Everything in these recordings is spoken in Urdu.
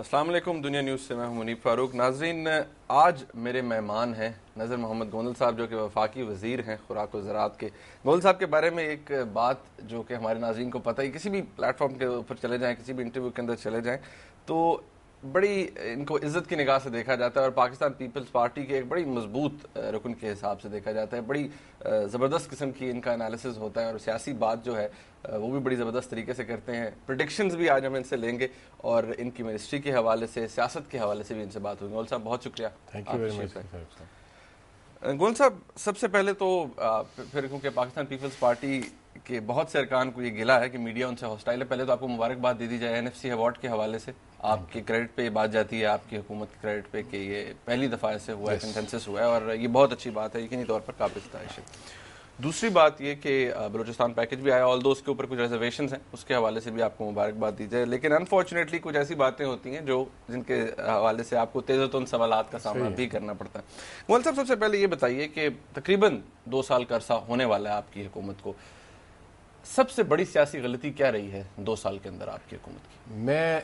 السلام علیکم، دنیا نیوز سے میں ہوں منیب فاروق۔ ناظرین، آج میرے مہمان ہیں نظر محمد گوندل صاحب، جو کہ وفاقی وزیر ہیں خوراک و زراعت کے۔ گوندل صاحب کے بارے میں ایک بات جو کہ ہمارے ناظرین کو پتہ ہی، کسی بھی پلیٹ فارم کے اوپر چلے جائیں، کسی بھی انٹرویو کے اندر چلے جائیں تو بڑی ان کو عزت کی نگاہ سے دیکھا جاتا ہے، اور پاکستان پیپلز پارٹی کے ایک بڑی مضبوط رکن کے حساب سے دیکھا جاتا ہے۔ بڑی زبردست قسم کی ان کا انالیسز ہوتا ہے، اور سیاسی بات جو ہے وہ بھی بڑی زبردست طریقے سے کرتے ہیں۔ پریڈکشنز بھی آج ہم ان سے لیں گے، اور ان کی منسٹری کے حوالے سے، سیاست کے حوالے سے بھی ان سے بات ہوگی۔ گول صاحب بہت شکریہ۔ گول صاحب، سب سے پہلے تو پھر کیونکہ پاکستان پیپلز پارٹی کے بہت سے ارکان کو یہ گلا ہے کہ میڈیا ان سے ہاسٹائل ہے، پہلے تو آپ کو مبارکباد دے دی جائے NFC ایوارڈ کے حوالے سے۔ آپ کے کریڈٹ پہ یہ بات جاتی ہے، آپ کی حکومت کے کریڈٹ پہ، کہ یہ پہلی دفعہ ایسے ہوا ہے، کنسنسس ہوا ہے، اور یہ بہت اچھی بات ہے، یقینی طور پر قابل ستائش ہے۔ دوسری بات یہ کہ بلوچستان پیکج بھی آیا، آل دو اس کے اوپر کچھ ریزرویشنز ہیں، اس کے حوالے سے بھی آپ کو مبارکباد دی جائے، لیکن انفارچونیٹلی کچھ ایسی باتیں ہوتی ہیں جن کے حوالے سے آپ کو تیز و تند سوالات کا سامنا بھی کرنا پڑتا ہے۔ گول صاحب، سب سے پہلے یہ بتائیے کہ تقریباً 2 سال کا عرصہ ہونے والا ہے آپ کی حکومت کو، سب سے بڑی سیاسی غلطی کیا رہی ہے 2 سال کے اندر آپ کی حکومت کی؟ میں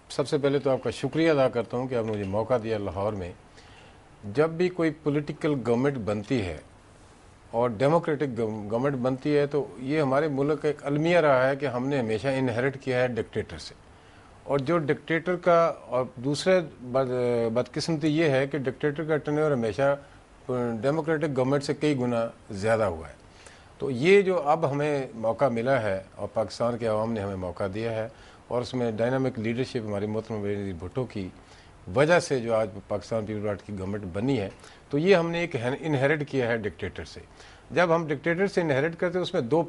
سب سے پہلے تو آپ کا شکریہ ادا کرتا ہوں کہ آپ نے مجھے موقع دیا۔ لاہور میں جب بھی کوئی پولیٹیکل گورنمنٹ بنتی ہے اور ڈیموکریٹک گورنمنٹ بنتی ہے تو یہ ہمارے ملک کا ایک المیہ رہا ہے کہ ہم نے ہمیشہ انہیرٹ کیا ہے ڈکٹیٹر سے، اور جو ڈکٹیٹر کا، اور دوسرے بدقسمتی یہ ہے کہ ڈکٹیٹر کا ٹرنور ہمیشہ ڈیموکریٹک گورنمنٹ سے کئی گنا زیادہ ہوا ہے۔ تو یہ جو اب ہمیں موقع ملا ہے، اور پاکستان کے عوام نے ہمیں موقع دیا ہے، اور اس میں ڈائنامک لیڈرشپ ہماری محترم بینظیر بھٹو کی وجہ سے جو آج پاکستان پیپل پارٹی کی گورنمنٹ بنی ہے، تو یہ ہم نے ایک انہیرٹ کیا ہے ڈکٹیٹر سے۔ جب ہم ڈکٹیٹر سے انہیرٹ کرتے ہیں، اس میں 2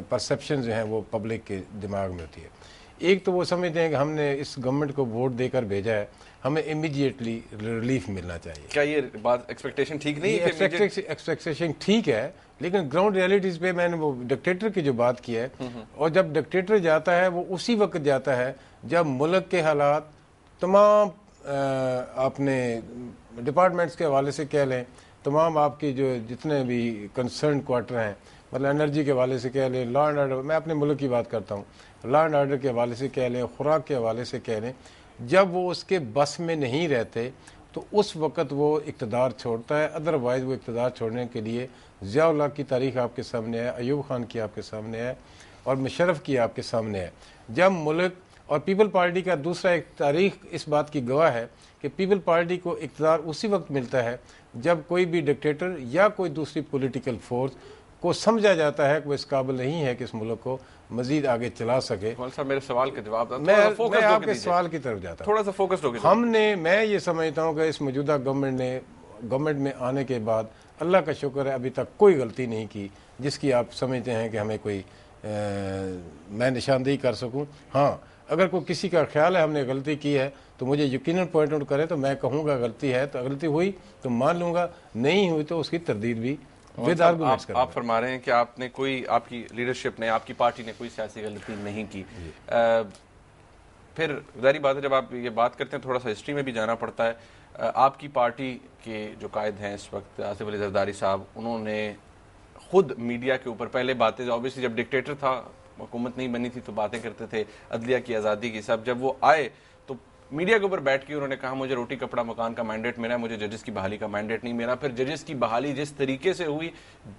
پرسیپشن جو ہیں وہ پبلک کے دماغ میں ہوتی ہے۔ ایک تو وہ سمجھتے ہیں کہ ہم نے اس گورنمنٹ کو ووٹ دے کر بھیجا ہے، ہمیں امیڈیٹلی ریلیف ملنا چاہیے۔ کیا یہ بات ایکسپیکٹیشن ٹھیک نہیں ہے؟ ایکسپیکٹیشن ٹھیک ہے، لیکن گراؤنڈ ریئلٹیز پہ میں نے وہ ڈکٹیٹر کی جو بات کی ہے، اور جب ڈکٹیٹر جاتا ہے وہ اسی وقت جاتا ہے جب ملک کے حالات تمام اپنے ڈپارٹمنٹس کے حوالے سے کہہ لیں، تمام آپ کی جو جتنے بھی کنسرن کوارٹر ہیں، مطلب انرجی کے حوالے سے کہہ لیں، لا اینڈ آرڈر، میں اپنے ملک کی بات کرتا ہوں، لا اینڈ آرڈر کے حوالے سے کہہ لیں، خوراک کے حوالے سے کہہ لیں، جب وہ اس کے بس میں نہیں رہتے تو اس وقت وہ اقتدار چھوڑتا ہے۔ ادروائز وہ اقتدار چھوڑنے کے لیے ضیاء اللہ کی تاریخ آپ کے سامنے ہے، ایوب خان کی آپ کے سامنے ہے، اور مشرف کی آپ کے سامنے ہے۔ جب ملک، اور پیپل پارٹی کا دوسرا ایک تاریخ اس بات کی گواہ ہے کہ پیپل پارٹی کو اقتدار اسی وقت ملتا ہے جب کوئی بھی ڈکٹیٹر یا کوئی دوسری پولیٹیکل فورس کو سمجھا جاتا ہے کہ وہ اس قابل نہیں ہے کہ اس ملک کو مزید آگے چلا سکے۔ میرے سوال کے جواب میں آپ کے سوال کی طرف جاتا ہوں، تھوڑا سا فوکس ہو گیا۔ میں یہ سمجھتا ہوں کہ اس موجودہ گورنمنٹ میں آنے کے بعد اللہ کا شکر ہے ابھی تک کوئی غلطی نہیں کی جس کی آپ سمجھتے ہیں کہ ہمیں کوئی میں نشاندہی کر سکوں۔ ہاں، اگر کوئی کسی کا خیال ہے ہم نے غلطی کی ہے تو مجھے یقیناً پوائنٹ آؤٹ کرے، تو میں کہوں گا غلطی ہے تو غلطی ہوئی تو مان لوں گا، نہیں ہوئی تو اس کی تردید بھی ود آرگومنٹس کروں گا۔ آپ فرما رہے ہیں کہ آپ نے کوئی، آپ کی لیڈرشپ نے، آپ کی پارٹی نے کوئی سیاسی غلطی نہیں کی۔ پھر ظاہری بات ہے جب آپ یہ بات کرتے ہیں تھوڑا سا ہسٹری میں بھی جانا پڑتا ہے۔ آپ کی پارٹی کے جو قائد ہیں اس وقت، آصف علی زرداری صاحب، انہوں نے خود میڈیا کے اوپر پہلے باتیں، اوبیسلی جب ڈکٹیٹر تھا، حکومت نہیں بنی تھی تو باتیں کرتے تھے عدلیہ کی آزادی کی، سب جب وہ آئے تو میڈیا کے اوپر بیٹھ کے انہوں نے کہا مجھے روٹی کپڑا مکان کا مینڈیٹ ملا ہے، مجھے ججز کی بحالی کا مینڈیٹ نہیں ملا۔ پھر ججز کی بحالی جس طریقے سے ہوئی،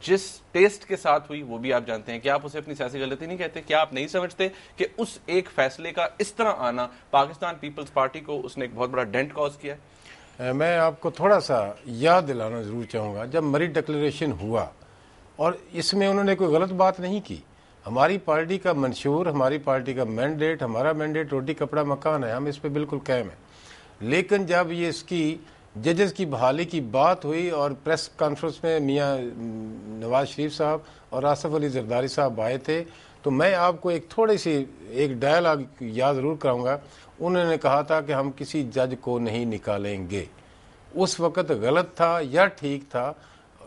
جس ٹیسٹ کے ساتھ ہوئی، وہ بھی آپ جانتے ہیں۔ کیا آپ اسے اپنی سیاسی غلطی نہیں کہتے؟ کیا آپ نہیں سمجھتے کہ اس ایک فیصلے کا اس طرح آنا پاکستان پیپلز پارٹی کو اس نے ایک بہت بڑا ڈینٹ کاز کیا ہے؟ میں آپ کو تھوڑا سا یاد دلانا ضرور چاہوں گا، جب مری ڈکلیریشن ہوا، اور اس میں انہوں نے کوئی غلط بات نہیں کی۔ ہماری پارٹی کا منشور، ہماری پارٹی کا مینڈیٹ، ہمارا مینڈیٹ روٹی کپڑا مکان ہے، ہم اس پہ بالکل قائم ہیں۔ لیکن جب یہ اس کی ججز کی بحالی کی بات ہوئی اور پریس کانفرنس میں میاں نواز شریف صاحب اور آصف علی زرداری صاحب آئے تھے، تو میں آپ کو ایک تھوڑی سی ایک ڈائلاگ یاد ضرور کراؤں گا۔ انہوں نے کہا تھا کہ ہم کسی جج کو نہیں نکالیں گے۔ اس وقت غلط تھا یا ٹھیک تھا،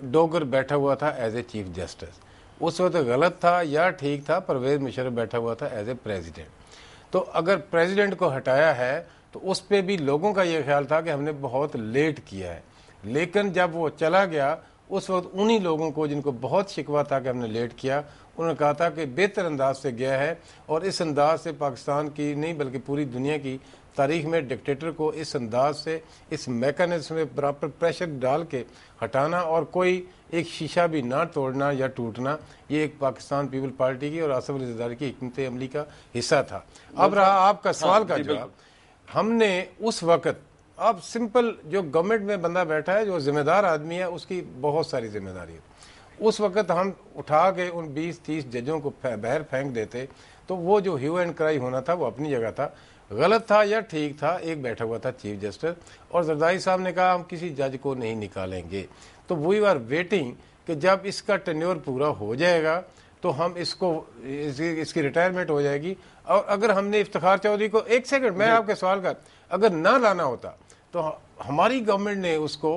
ڈوگر بیٹھا ہوا تھا ایز اے چیف جسٹس، اس وقت غلط تھا یا ٹھیک تھا، پرویز مشرف بیٹھا ہوا تھا ایز اے پریزیڈنٹ۔ تو اگر پریزیڈنٹ کو ہٹایا ہے تو اس پہ بھی لوگوں کا یہ خیال تھا کہ ہم نے بہت لیٹ کیا ہے، لیکن جب وہ چلا گیا اس وقت انہی لوگوں کو جن کو بہت شکوہ تھا کہ ہم نے لیٹ کیا، انہوں نے کہا تھا کہ بہتر انداز سے گیا ہے، اور اس انداز سے پاکستان کی نہیں بلکہ پوری دنیا کی تاریخ میں ڈکٹیٹر کو اس انداز سے اس میکانزم میں پراپر پریشر ڈال کے ہٹانا اور کوئی ایک شیشہ بھی نہ توڑنا یا ٹوٹنا، یہ ایک پاکستان پیپل پارٹی کی اور آصف علی زرداری کی حکمت عملی کا حصہ تھا۔ اب رہا آپ کا سوال کا جواب، ہم نے اس وقت، اب سمپل جو گورنمنٹ میں بندہ بیٹھا ہے جو ذمہ دار آدمی ہے اس کی بہت ساری ذمہ داری ہے، اس وقت ہم اٹھا کے ان 20-30 ججوں کو باہر پھینک دیتے تو وہ جو ہیو اینڈ کرائی ہونا تھا وہ اپنی جگہ تھا، غلط تھا یا ٹھیک تھا، ایک بیٹھا ہوا تھا چیف جسٹس اور زرداری صاحب نے کہا ہم کسی جج کو نہیں نکالیں گے، تو وی آر ویٹنگ کہ جب اس کا ٹینیور پورا ہو جائے گا تو ہم اس کی ریٹائرمنٹ ہو جائے گی، اور اگر ہم نے افتخار چودھری کو، ایک سیکنڈ میں آپ کے سوال کا، اگر نہ لانا ہوتا تو ہماری گورنمنٹ نے اس کو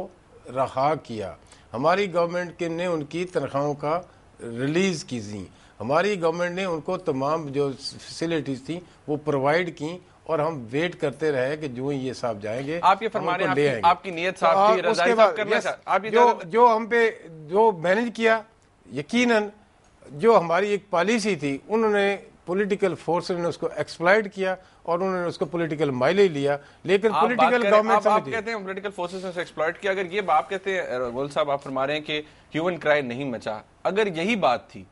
رہا کیا، ہماری گورنمنٹ نے ان کی تنخواہوں کا ریلیز کی، ہماری گورنمنٹ نے ان کو تمام جو فیسلٹیز تھیں وہ پرووائڈ کی، اور ہم ویٹ کرتے رہے کہ جو یہ صاحب جائیں گے آپ یہ فرما رہے ہیں آپ کی نیت صاف تھی، رضائی صاحب کرنا چاہتے، جو ہم پہ جو مینج کیا، یقیناً جو ہماری ایک پالیسی تھی انہوں نے پولیٹیکل فورس نے اس کو ایکسپلائٹ کیا اور انہوں نے اس کو پولیٹیکل مائلیج لیا، لیکن پولیٹیکل گورنمنٹ آپ کہتے ہیں پولیٹیکل فورسز نے ایکسپلائٹ کیا، اگر یہ بات کہتے ہیں گول صاحب، آپ فرما رہے ہیں کہ ہیو اینڈ کرائی نہیں مچا، اگر یہی بات تھی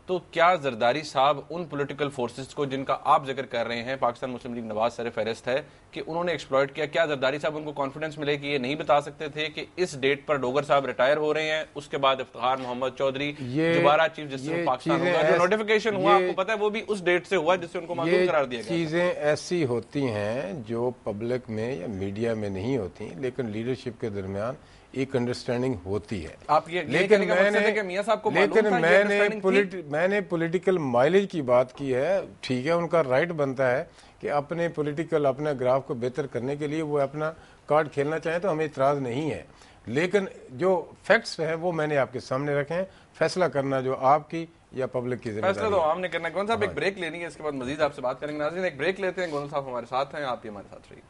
تو کیا زرداری صاحب ان پولیٹیکل فورسز کو جن کا آپ ذکر کر رہے ہیں، پاکستان مسلم لیگ نواز سر فہرست ہے کہ انہوں نے ایکسپلائٹ کیا، کیا زرداری صاحب ان کو کانفیڈنس ملے کہ یہ نہیں بتا سکتے تھے کہ اس ڈیٹ پر ڈوگر صاحب ریٹائر ہو رہے ہیں، اس کے بعد افتخار محمد چودھری دوبارہ چیف جسٹس پاکستان ہوگا، جو نوٹیفیکیشن ہوا آپ کو پتا ہے وہ بھی اس ڈیٹ سے ہوا جس سے ان کو معذور قرار دیا گیا۔ چیزیں ایسی ہوتی ہیں جو پبلک میں یا میڈیا میں نہیں ہوتی، لیکن لیڈرشپ کے درمیان ایک انڈرسٹینڈنگ ہوتی ہے۔ لیکن میں نے پولیٹیکل مائلیج کی بات کی ہے، ٹھیک ہے ان کا رائٹ بنتا ہے کہ اپنے پولیٹیکل اپنے گراف کو بہتر کرنے کے لیے وہ اپنا کارڈ کھیلنا چاہیں تو ہمیں اعتراض نہیں ہے، لیکن جو فیکٹس ہیں وہ میں نے آپ کے سامنے رکھے ہیں، فیصلہ کرنا جو آپ کی یا پبلک کی ذمہ داری ہے، فیصلہ تو عوام نے کرنا ہے۔ گون صاحب ایک بریک لینی ہے، اس کے بعد مزید آپ سے بات کریں گے۔ ناظرین ایک بریک لیتے ہیں، گون صاحب ہمارے ساتھ ہیں، آپ بھی ہمارے ساتھ رہیے۔